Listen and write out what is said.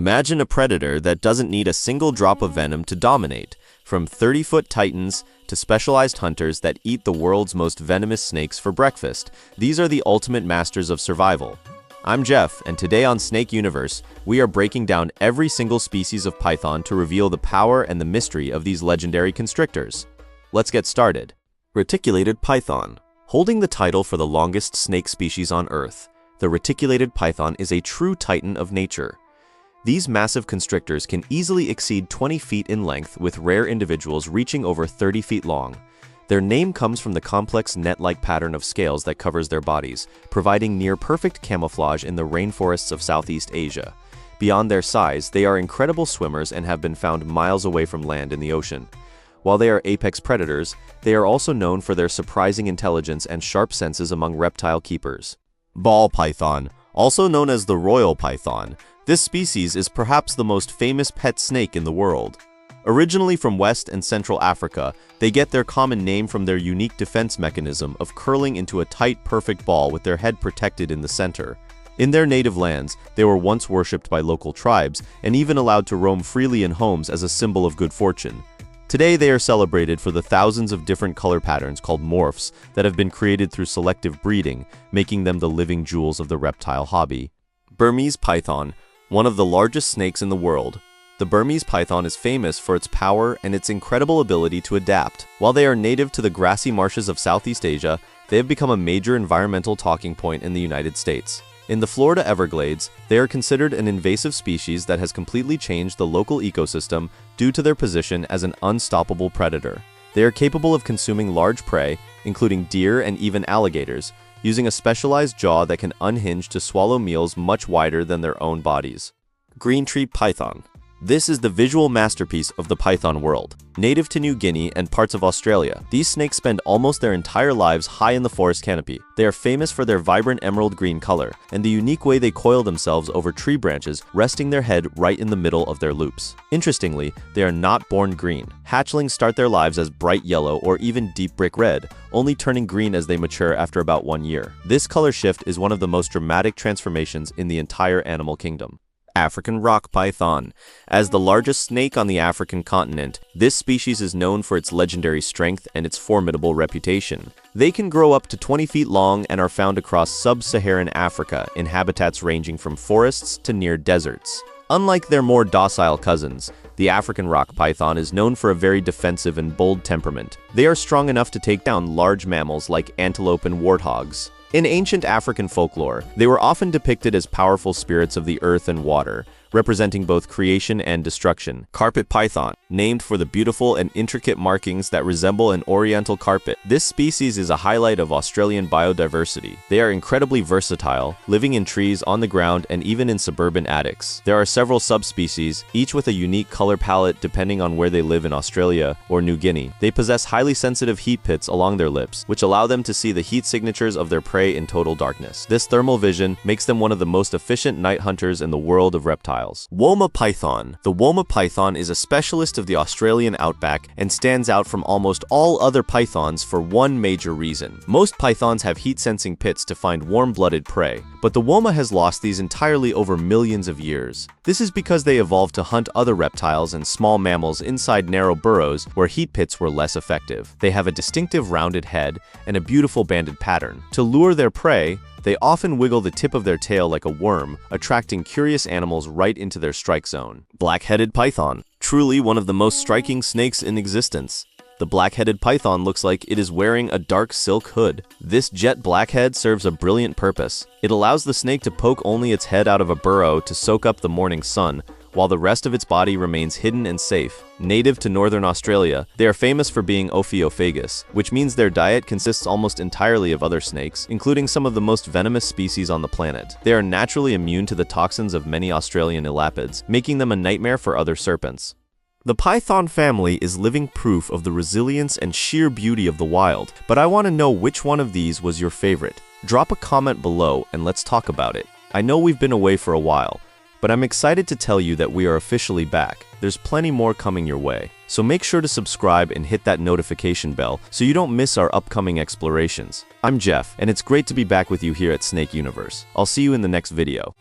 Imagine a predator that doesn't need a single drop of venom to dominate, from 30-foot titans to specialized hunters that eat the world's most venomous snakes for breakfast. These are the ultimate masters of survival. I'm Jeff, and today on Snake Universe, we are breaking down every single species of python to reveal the power and the mystery of these legendary constrictors. Let's get started. Reticulated Python. Holding the title for the longest snake species on Earth, the reticulated python is a true titan of nature. These massive constrictors can easily exceed 20 feet in length, with rare individuals reaching over 30 feet long. Their name comes from the complex net-like pattern of scales that covers their bodies, providing near-perfect camouflage in the rainforests of Southeast Asia. Beyond their size, they are incredible swimmers and have been found miles away from land in the ocean. While they are apex predators, they are also known for their surprising intelligence and sharp senses among reptile keepers. Ball python, also known as the royal python. This species is perhaps the most famous pet snake in the world. Originally from West and Central Africa, they get their common name from their unique defense mechanism of curling into a tight, perfect ball with their head protected in the center. In their native lands, they were once worshipped by local tribes and even allowed to roam freely in homes as a symbol of good fortune. Today, they are celebrated for the thousands of different color patterns called morphs that have been created through selective breeding, making them the living jewels of the reptile hobby. Burmese Python, one of the largest snakes in the world. The Burmese python is famous for its power and its incredible ability to adapt. While they are native to the grassy marshes of Southeast Asia, they have become a major environmental talking point in the United States. In the Florida Everglades, they are considered an invasive species that has completely changed the local ecosystem due to their position as an unstoppable predator. They are capable of consuming large prey, including deer and even alligators, using a specialized jaw that can unhinge to swallow meals much wider than their own bodies. Green tree python. This is the visual masterpiece of the python world. Native to New Guinea and parts of Australia, these snakes spend almost their entire lives high in the forest canopy. They are famous for their vibrant emerald green color and the unique way they coil themselves over tree branches, resting their head right in the middle of their loops. Interestingly, they are not born green. Hatchlings start their lives as bright yellow or even deep brick red, only turning green as they mature after about 1 year. This color shift is one of the most dramatic transformations in the entire animal kingdom. African rock python. As the largest snake on the African continent, this species is known for its legendary strength and its formidable reputation. They can grow up to 20 feet long and are found across sub-Saharan Africa in habitats ranging from forests to near deserts. Unlike their more docile cousins, the African rock python is known for a very defensive and bold temperament. They are strong enough to take down large mammals like antelope and warthogs. In ancient African folklore, they were often depicted as powerful spirits of the earth and water, representing both creation and destruction. Carpet python, named for the beautiful and intricate markings that resemble an oriental carpet. This species is a highlight of Australian biodiversity. They are incredibly versatile, living in trees, on the ground, and even in suburban attics. There are several subspecies, each with a unique color palette depending on where they live in Australia or New Guinea. They possess highly sensitive heat pits along their lips, which allow them to see the heat signatures of their prey in total darkness. This thermal vision makes them one of the most efficient night hunters in the world of reptiles. Woma Python. The Woma Python is a specialist of the Australian outback and stands out from almost all other pythons for one major reason. Most pythons have heat-sensing pits to find warm-blooded prey, but the Woma has lost these entirely over millions of years. This is because they evolved to hunt other reptiles and small mammals inside narrow burrows where heat pits were less effective. They have a distinctive rounded head and a beautiful banded pattern. To lure their prey, they often wiggle the tip of their tail like a worm, attracting curious animals right into their strike zone. Black-Headed Python. Truly one of the most striking snakes in existence. The black-headed python looks like it is wearing a dark silk hood. This jet black head serves a brilliant purpose. It allows the snake to poke only its head out of a burrow to soak up the morning sun, while the rest of its body remains hidden and safe. Native to northern Australia, they are famous for being ophiophagous, which means their diet consists almost entirely of other snakes, including some of the most venomous species on the planet. They are naturally immune to the toxins of many Australian elapids, making them a nightmare for other serpents. The python family is living proof of the resilience and sheer beauty of the wild, but I want to know which one of these was your favorite. Drop a comment below and let's talk about it. I know we've been away for a while, but I'm excited to tell you that we are officially back. There's plenty more coming your way. So make sure to subscribe and hit that notification bell so you don't miss our upcoming explorations. I'm Jeff, and it's great to be back with you here at Snake Universe. I'll see you in the next video.